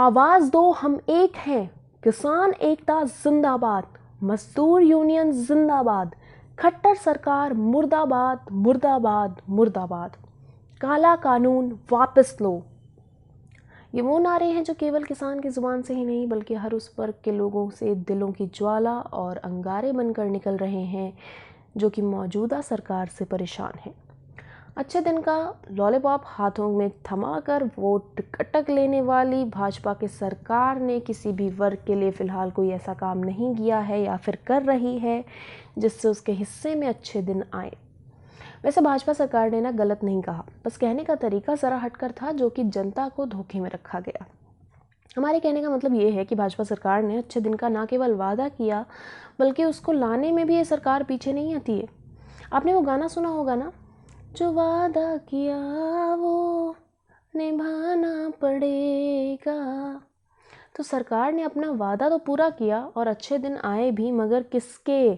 आवाज़ दो हम एक हैं, किसान एकता जिंदाबाद, मजदूर यूनियन जिंदाबाद, खट्टर सरकार मुर्दाबाद मुर्दाबाद मुर्दाबाद, काला कानून वापस लो। ये वो नारे हैं जो केवल किसान की ज़ुबान से ही नहीं बल्कि हर उस वर्ग के लोगों से दिलों की ज्वाला और अंगारे बनकर निकल रहे हैं जो कि मौजूदा सरकार से परेशान हैं। अच्छे दिन का लॉलीपॉप हाथों में थमाकर वोट अटक लेने वाली भाजपा की सरकार ने किसी भी वर्ग के लिए फ़िलहाल कोई ऐसा काम नहीं किया है या फिर कर रही है जिससे उसके हिस्से में अच्छे दिन आए। वैसे भाजपा सरकार ने ना गलत नहीं कहा, बस कहने का तरीका ज़रा हटकर था जो कि जनता को धोखे में रखा गया। हमारे कहने का मतलब ये है कि भाजपा सरकार ने अच्छे दिन का ना केवल वादा किया बल्कि उसको लाने में भी ये सरकार पीछे नहीं आती है। आपने वो गाना सुना होगा ना, जो वादा किया वो निभाना पड़ेगा। तो सरकार ने अपना वादा तो पूरा किया और अच्छे दिन आए भी, मगर किसके?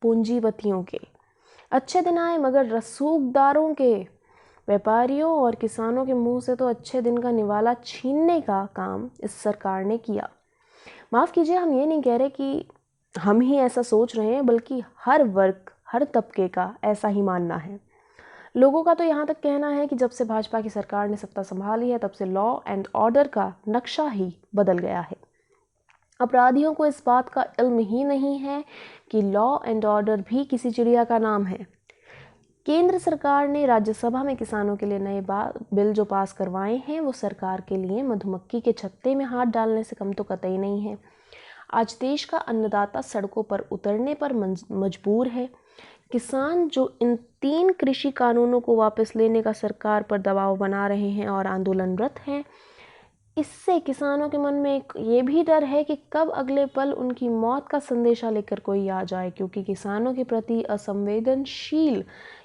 पूंजीपतियों के। अच्छे दिन आए मगर रसूखदारों के, व्यापारियों और किसानों के मुंह से तो अच्छे दिन का निवाला छीनने का काम इस सरकार ने किया। माफ़ कीजिए, हम ये नहीं कह रहे कि हम ही ऐसा सोच रहे हैं, बल्कि हर वर्ग हर तबके का ऐसा ही मानना है। लोगों का तो यहाँ तक कहना है कि जब से भाजपा की सरकार ने सत्ता संभाली है तब से लॉ एंड ऑर्डर का नक्शा ही बदल गया है। अपराधियों को इस बात का इल्म ही नहीं है कि लॉ एंड ऑर्डर भी किसी चिड़िया का नाम है। केंद्र सरकार ने राज्यसभा में किसानों के लिए नए बिल जो पास करवाए हैं वो सरकार के लिए मधुमक्खी के छत्ते में हाथ डालने से कम तो कतई नहीं है। आज देश का अन्नदाता सड़कों पर उतरने पर मजबूर है। किसान जो इन 3 कृषि कानूनों को वापस लेने का सरकार पर दबाव बना रहे हैं और आंदोलनरत हैं, इससे किसानों के मन में एक ये भी डर है कि कब अगले पल उनकी मौत का संदेशा लेकर कोई आ जाए, क्योंकि किसानों के प्रति असंवेदनशील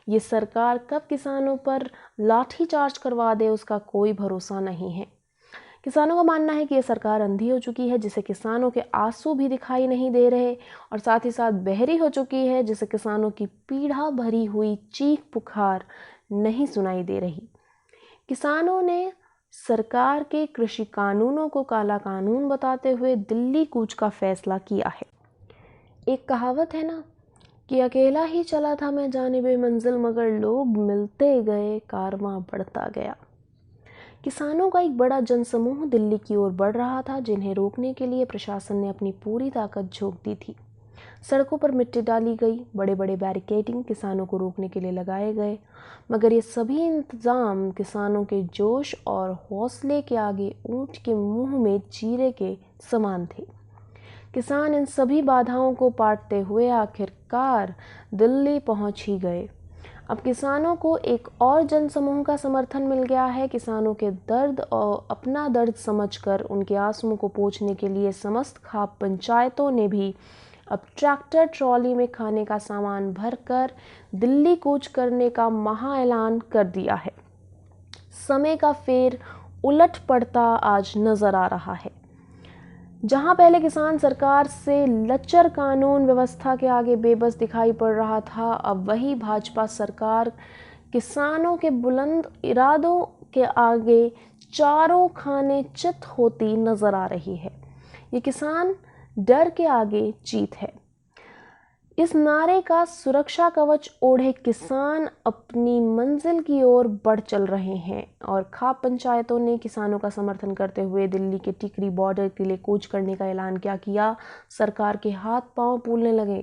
ये सरकार कब किसानों पर लाठीचार्ज करवा दे उसका कोई भरोसा नहीं है। किसानों का मानना है कि ये सरकार अंधी हो चुकी है जिसे किसानों के आंसू भी दिखाई नहीं दे रहे, और साथ ही साथ बहरी हो चुकी है जिसे किसानों की पीड़ा भरी हुई चीख पुकार नहीं सुनाई दे रही। किसानों ने सरकार के कृषि कानूनों को काला कानून बताते हुए दिल्ली कूच का फैसला किया है। एक कहावत है ना कि अकेला ही चला था मैं जानिबे मंजिल, मगर लोग मिलते गए कारवां बढ़ता गया। किसानों का एक बड़ा जनसमूह दिल्ली की ओर बढ़ रहा था, जिन्हें रोकने के लिए प्रशासन ने अपनी पूरी ताकत झोंक दी थी। सड़कों पर मिट्टी डाली गई, बड़े बड़े बैरिकेडिंग किसानों को रोकने के लिए लगाए गए, मगर ये सभी इंतज़ाम किसानों के जोश और हौसले के आगे ऊंट के मुंह में चीरे के समान थे। किसान इन सभी बाधाओं को पाटते हुए आखिरकार दिल्ली पहुंच ही गए। अब किसानों को एक और जनसमूह का समर्थन मिल गया है। किसानों के दर्द और अपना दर्द समझकर उनके आंसुओं को पोंछने के लिए समस्त खाप पंचायतों ने भी अब ट्रैक्टर ट्रॉली में खाने का सामान भरकर दिल्ली कूच करने का महा ऐलान कर दिया है। समय का फेर उलट पड़ता आज नजर आ रहा है। जहां पहले किसान सरकार से लच्चर कानून व्यवस्था के आगे बेबस दिखाई पड़ रहा था, अब वही भाजपा सरकार किसानों के बुलंद इरादों के आगे चारों खाने चित होती नजर आ रही है। ये किसान डर के आगे जीत है। इस नारे का सुरक्षा कवच ओढ़े किसान अपनी मंजिल की ओर बढ़ चल रहे हैं, और खाप पंचायतों ने किसानों का समर्थन करते हुए दिल्ली के टिकरी बॉर्डर के लिए कूच करने का ऐलान क्या किया। सरकार के हाथ पांव फूलने लगे।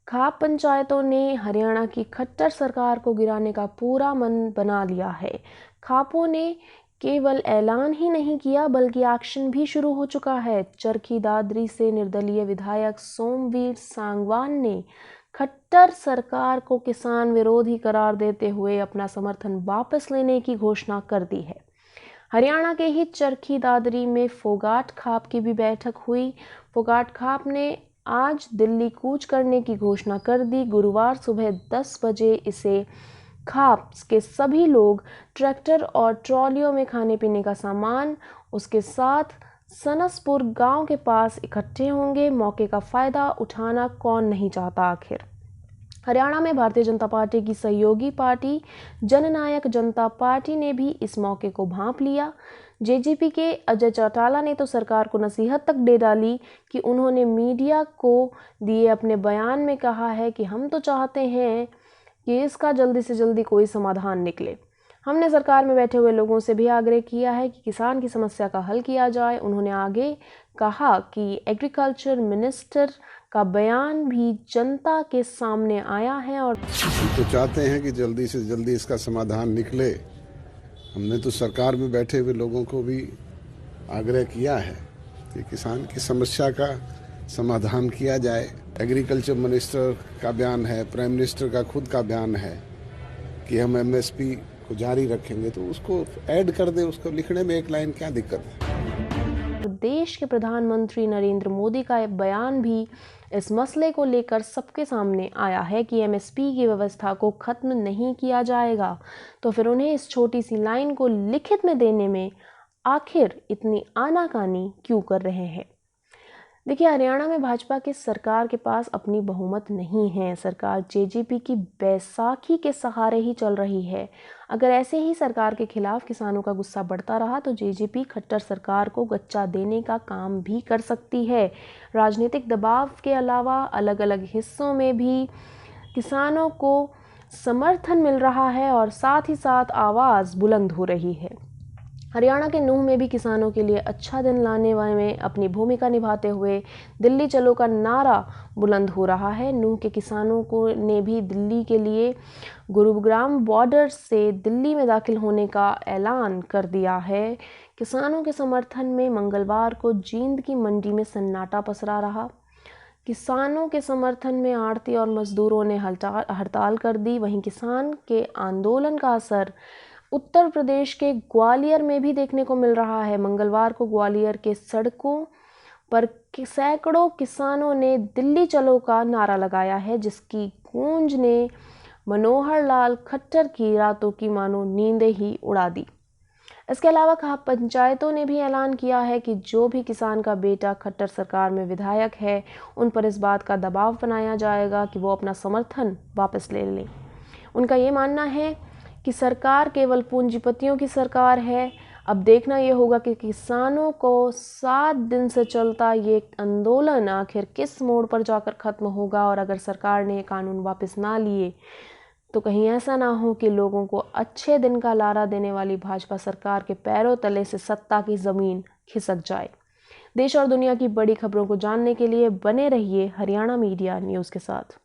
खाप पंचायतों ने हरियाणा की खट्टर सरकार को गिराने का पूरा मन बना लिया है। खापों ने केवल ऐलान ही नहीं किया बल्कि एक्शन भी शुरू हो चुका है। चरखी दादरी से निर्दलीय विधायक सोमवीर सांगवान ने खट्टर सरकार को किसान विरोधी करार देते हुए अपना समर्थन वापस लेने की घोषणा कर दी है। हरियाणा के ही चरखी दादरी में फोगाट खाप की भी बैठक हुई। फोगाट खाप ने आज दिल्ली कूच करने की घोषणा कर दी। गुरुवार सुबह 10 बजे इसे खाप के सभी लोग ट्रैक्टर और ट्रॉलियों में खाने पीने का सामान उसके साथ सनसपुर गांव के पास इकट्ठे होंगे। मौके का फ़ायदा उठाना कौन नहीं चाहता आखिर। हरियाणा में भारतीय जनता पार्टी की सहयोगी पार्टी जननायक जनता पार्टी ने भी इस मौके को भांप लिया। जेजेपी के अजय चौटाला ने तो सरकार को नसीहत तक दे डाली कि उन्होंने मीडिया को दिए अपने बयान में कहा है कि हम तो चाहते हैं कि इसका जल्दी से जल्दी कोई समाधान निकले। हमने सरकार में बैठे हुए लोगों से भी आग्रह किया है कि किसान की समस्या का हल किया जाए। उन्होंने आगे कहा कि एग्रीकल्चर मिनिस्टर का बयान भी जनता के सामने आया है और तो चाहते हैं कि जल्दी से जल्दी इसका समाधान निकले। हमने तो सरकार में बैठे हुए लोगों को भी आग्रह किया है कि किसान की समस्या का समाधान किया जाए। एग्रीकल्चर मिनिस्टर का बयान है, प्राइम मिनिस्टर का खुद का बयान है कि हम एमएसपी को जारी रखेंगे, तो उसको ऐड कर दे, उसको लिखने में एक लाइन क्या दिक्कत है। देश के प्रधानमंत्री नरेंद्र मोदी का बयान भी इस मसले को लेकर सबके सामने आया है कि एमएसपी की व्यवस्था को खत्म नहीं किया जाएगा, तो फिर उन्हें इस छोटी सी लाइन को लिखित में देने में आखिर इतनी आनाकानी क्यों कर रहे हैं। देखिए, हरियाणा में भाजपा की सरकार के पास अपनी बहुमत नहीं है। सरकार जेजेपी की बैसाखी के सहारे ही चल रही है। अगर ऐसे ही सरकार के खिलाफ किसानों का गुस्सा बढ़ता रहा तो जेजेपी खट्टर सरकार को गच्चा देने का काम भी कर सकती है। राजनीतिक दबाव के अलावा अलग अलग हिस्सों में भी किसानों को समर्थन मिल रहा है और साथ ही साथ आवाज़ बुलंद हो रही है। हरियाणा के नूंह में भी किसानों के लिए अच्छा दिन लाने में अपनी भूमिका निभाते हुए दिल्ली चलो का नारा बुलंद हो रहा है। नूंह के किसानों को ने भी दिल्ली के लिए गुरुग्राम बॉर्डर से दिल्ली में दाखिल होने का ऐलान कर दिया है। किसानों के समर्थन में मंगलवार को जींद की मंडी में सन्नाटा पसरा रहा। किसानों के समर्थन में आढ़ती और मजदूरों ने हड़ताल कर दी। वहीं किसान के आंदोलन का असर उत्तर प्रदेश के ग्वालियर में भी देखने को मिल रहा है। मंगलवार को ग्वालियर के सड़कों पर सैकड़ों किसानों ने दिल्ली चलो का नारा लगाया है, जिसकी गूंज ने मनोहर लाल खट्टर की रातों की मानो नींदें ही उड़ा दी। इसके अलावा पंचायतों ने भी ऐलान किया है कि जो भी किसान का बेटा खट्टर सरकार में विधायक है, उन पर इस बात का दबाव बनाया जाएगा कि वो अपना समर्थन वापस ले लें। उनका ये मानना है कि सरकार केवल पूंजीपतियों की सरकार है। अब देखना ये होगा कि किसानों को 7 दिन से चलता ये आंदोलन आखिर किस मोड़ पर जाकर ख़त्म होगा। और अगर सरकार ने ये कानून वापस ना लिए तो कहीं ऐसा ना हो कि लोगों को अच्छे दिन का लारा देने वाली भाजपा सरकार के पैरों तले से सत्ता की ज़मीन खिसक जाए। देश और दुनिया की बड़ी खबरों को जानने के लिए बने रहिए हरियाणा मीडिया न्यूज़ के साथ।